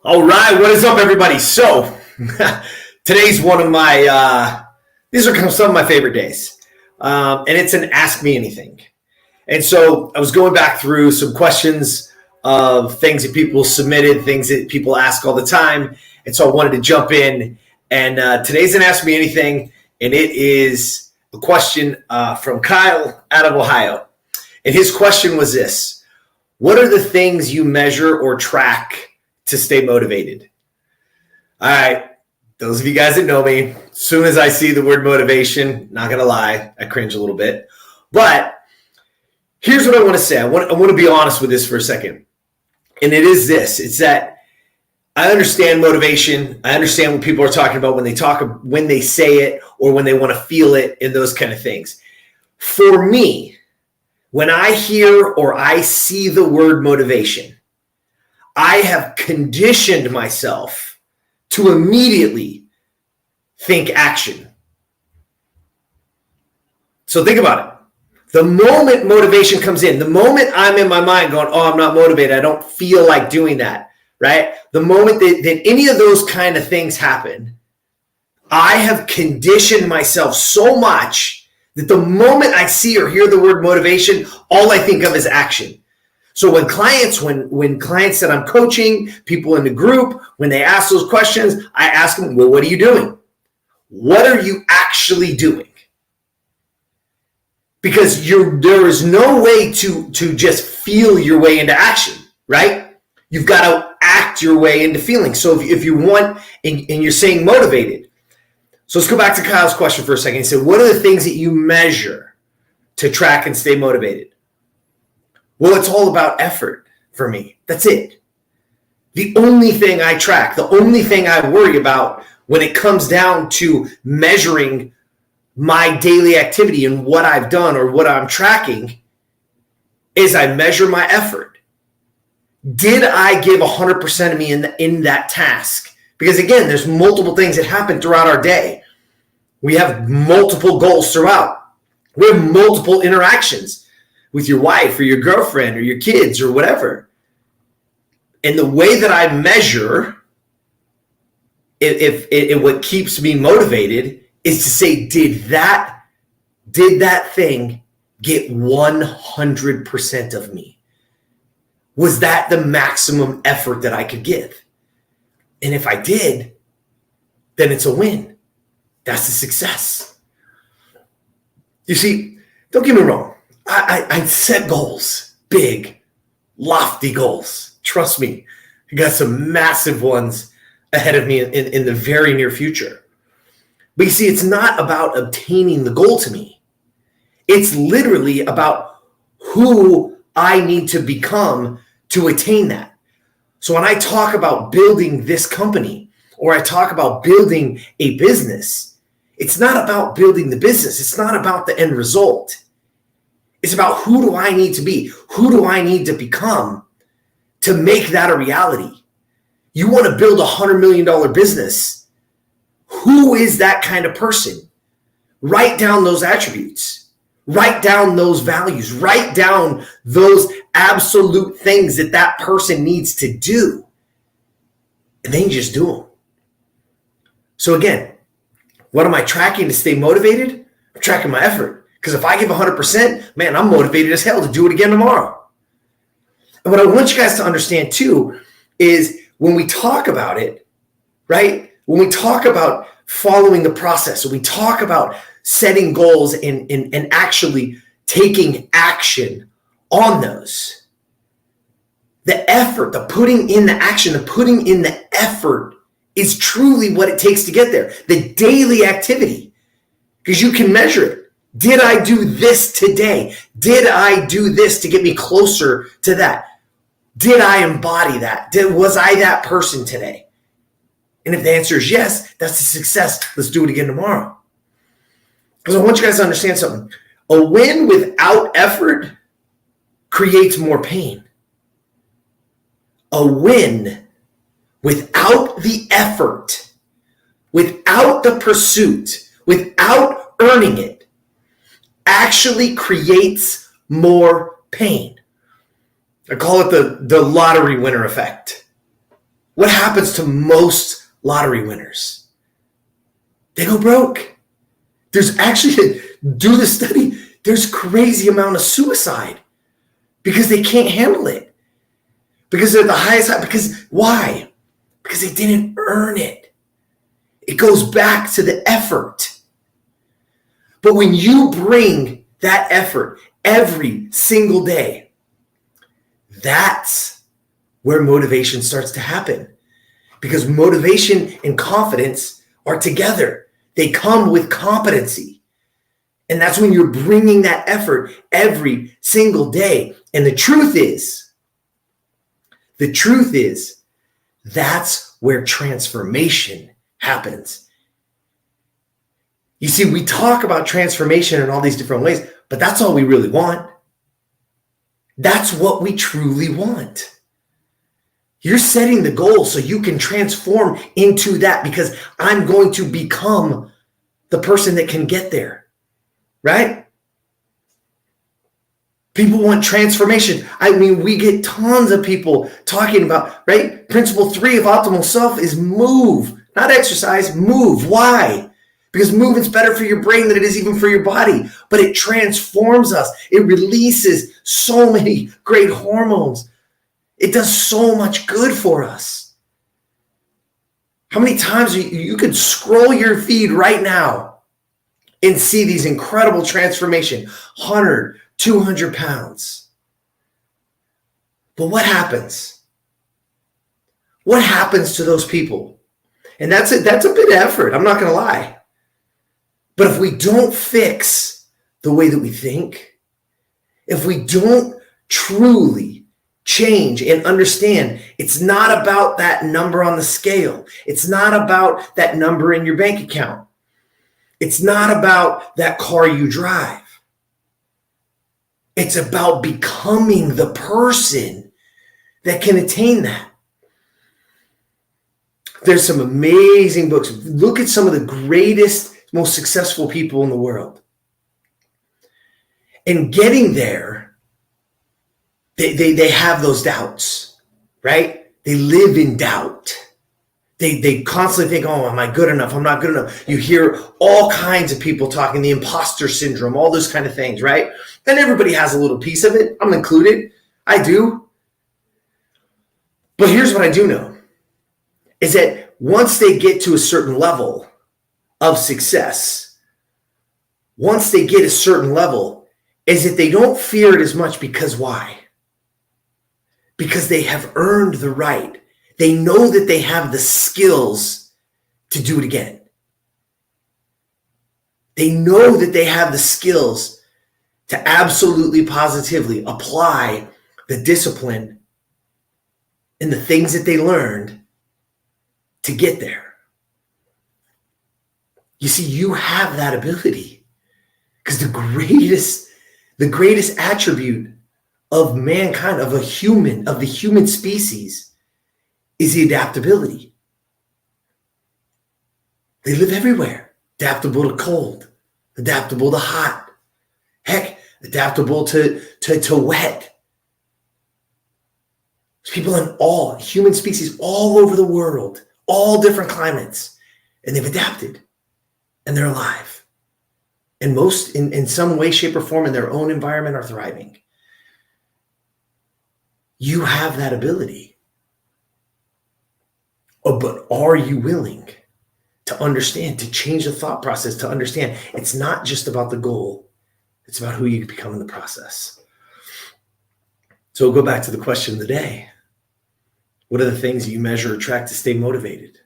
All right, what is up, everybody? So today's one of my, these are some of my favorite days, and it's an Ask Me Anything. And so I was going back through some questions of things that people submitted, things that people ask all the time. And so I wanted to jump in, and today's an Ask Me Anything, and it is a question from Kyle out of Ohio. And his question was this: what are the things you measure or track to stay motivated? All right, those of you guys that know me, as soon as I see the word motivation, not gonna lie, I cringe a little bit. But here's what I want to say. I want to be honest with this for a second. And it is this: it's that I understand motivation. I understand what people are talking about when they say it, or when they want to feel it, and those kind of things. For me, when I hear or I see the word motivation, I have conditioned myself to immediately think action. So think about it. The moment motivation comes in, the moment I'm in my mind going, oh, I'm not motivated, I don't feel like doing that, right? The moment that any of those kind of things happen, I have conditioned myself so much that the moment I see or hear the word motivation, all I think of is action. So when clients that I'm coaching, people in the group, when they ask those questions, I ask them, well, what are you doing? What are you actually doing? Because there is no way to just feel your way into action, right? You've got to act your way into feeling. So if you want, and you're saying motivated. So let's go back to Kyle's question for a second. He said, what are the things that you measure to track and stay motivated? Well, it's all about effort for me. That's it. The only thing I track, the only thing I worry about when it comes down to measuring my daily activity and what I've done or what I'm tracking is I measure my effort. Did I give 100% of me in that task? Because again, there's multiple things that happen throughout our day. We have multiple goals throughout. We have multiple interactions with your wife or your girlfriend or your kids or whatever. And the way that I measure if what keeps me motivated is to say, did that thing get 100% of me? Was that the maximum effort that I could give? And if I did, then it's a win. That's a success. You see, don't get me wrong. I set goals, big, lofty goals. Trust me, I got some massive ones ahead of me in the very near future. But you see, it's not about obtaining the goal to me. It's literally about who I need to become to attain that. So when I talk about building this company, or I talk about building a business, it's not about building the business. It's not about the end result. It's about who do I need to be? Who do I need to become to make that a reality? You want to build a $100 million business. Who is that kind of person? Write down those attributes. Write down those values. Write down those absolute things that person needs to do. And then you just do them. So again, what am I tracking to stay motivated? I'm tracking my effort. Because if I give 100%, man, I'm motivated as hell to do it again tomorrow. And what I want you guys to understand too is when we talk about it, right? When we talk about following the process, when we talk about setting goals and actually taking action on those, the effort, the putting in the action, the putting in the effort is truly what it takes to get there. The daily activity, because you can measure it. Did I do this today? Did I do this to get me closer to that? Did I embody that? Was I that person today? And if the answer is yes, that's a success. Let's do it again tomorrow. Because I want you guys to understand something. A win without effort creates more pain. A win without the effort, without the pursuit, without earning it, actually creates more pain. I call it the lottery winner effect. What happens to most lottery winners? They go broke. There's actually, do the study, there's crazy amount of suicide because they can't handle it. Because they're the highest high. Because why? Because they didn't earn it. It goes back to the effort. But when you bring that effort every single day, that's where motivation starts to happen. Because motivation and confidence are together. They come with competency. And that's when you're bringing that effort every single day. And the truth is, that's where transformation happens. You see, we talk about transformation in all these different ways, but that's all we really want. That's what we truly want. You're setting the goal so you can transform into that, because I'm going to become the person that can get there, right? People want transformation. I mean, we get tons of people talking about, right? Principle 3 of optimal self is move, not exercise, move. Why? Because movement's better for your brain than it is even for your body, but it transforms us. It releases so many great hormones. It does so much good for us. How many times you could scroll your feed right now and see these incredible transformation, 100, 200 pounds. But what happens? What happens to those people? And that's a bit of effort, I'm not going to lie. But if we don't fix the way that we think, if we don't truly change and understand, it's not about that number on the scale. It's not about that number in your bank account. It's not about that car you drive. It's about becoming the person that can attain that. There's some amazing books. Look at some of the greatest, most successful people in the world. And getting there, they have those doubts, right? They live in doubt. They constantly think, oh, am I good enough? I'm not good enough. You hear all kinds of people talking, the imposter syndrome, all those kind of things, right? And everybody has a little piece of it. I'm included. I do. But here's what I do know, is that once they get to a certain level of success, once they get a certain level, is that they don't fear it as much. Because why? Because they have earned the right. They know that they have the skills to do it again. They know that they have the skills to absolutely positively apply the discipline and the things that they learned to get there. You see, you have that ability, because the greatest attribute of mankind, of the human species, is the adaptability. They live everywhere. Adaptable to cold, adaptable to hot, heck, adaptable to wet. There's people in all human species all over the world, all different climates, and they've adapted, and they're alive. And most, in some way, shape, or form, in their own environment, are thriving. You have that ability. Oh, but are you willing to understand, to change the thought process, to understand it's not just about the goal, it's about who you become in the process. So we'll go back to the question of the day. What are the things that you measure or track to stay motivated?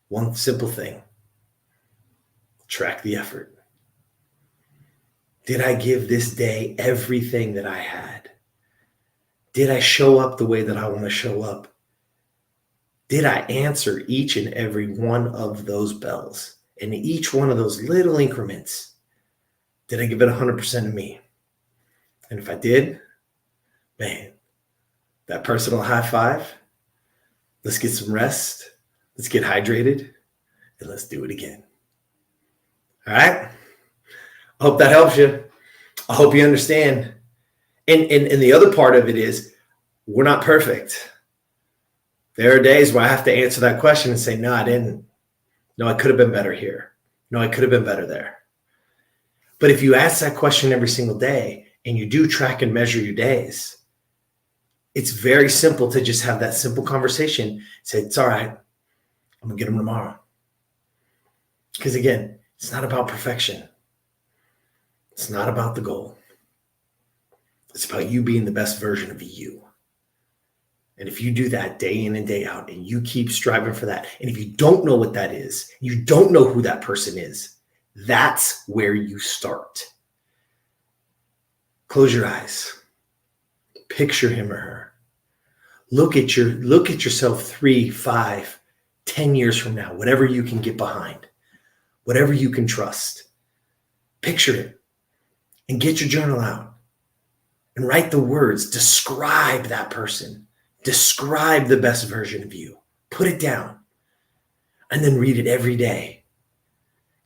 One simple thing. Track the effort. Did I give this day everything that I had? Did I show up the way that I want to show up? Did I answer each and every one of those bells? And each one of those little increments, did I give it 100% of me? And if I did, man, that personal high five. Let's get some rest. Let's get hydrated, and let's do it again. All right? I hope that helps you. I hope you understand. And the other part of it is, we're not perfect. There are days where I have to answer that question and say, no, I didn't. No, I could have been better here. No, I could have been better there. But if you ask that question every single day and you do track and measure your days, it's very simple to just have that simple conversation. Say, it's all right. I'm going to get them tomorrow. Because again, it's not about perfection. It's not about the goal. It's about you being the best version of you. And if you do that day in and day out, and you keep striving for that, and if you don't know what that is, you don't know who that person is, that's where you start. Close your eyes. Picture him or her. Look at yourself 3, 5, 10 years from now, whatever you can get behind, whatever you can trust. Picture it and get your journal out and write the words. Describe that person. Describe the best version of you. Put it down and then read it every day.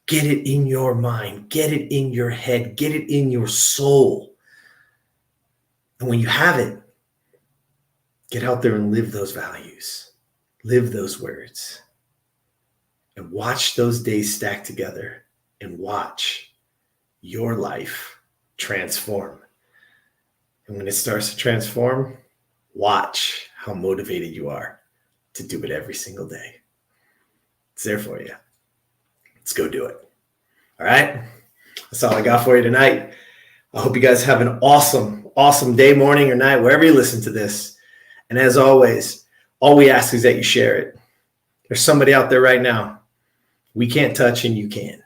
Get it in your mind. Get it in your head. Get it in your soul. And when you have it, get out there and live those values. Live those words. And watch those days stack together and watch your life transform. And when it starts to transform, watch how motivated you are to do it every single day. It's there for you. Let's go do it. All right. That's all I got for you tonight. I hope you guys have an awesome day, morning, or night, wherever you listen to this. And as always, all we ask is that you share it. There's somebody out there right now we can't touch and you can.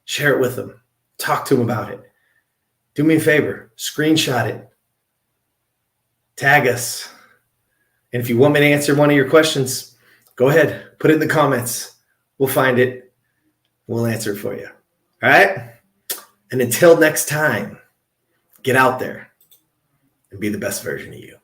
Share it with them. Talk to them about it. Do me a favor. Screenshot it. Tag us. And if you want me to answer one of your questions, go ahead. Put it in the comments. We'll find it. We'll answer it for you. All right? And until next time, get out there and be the best version of you.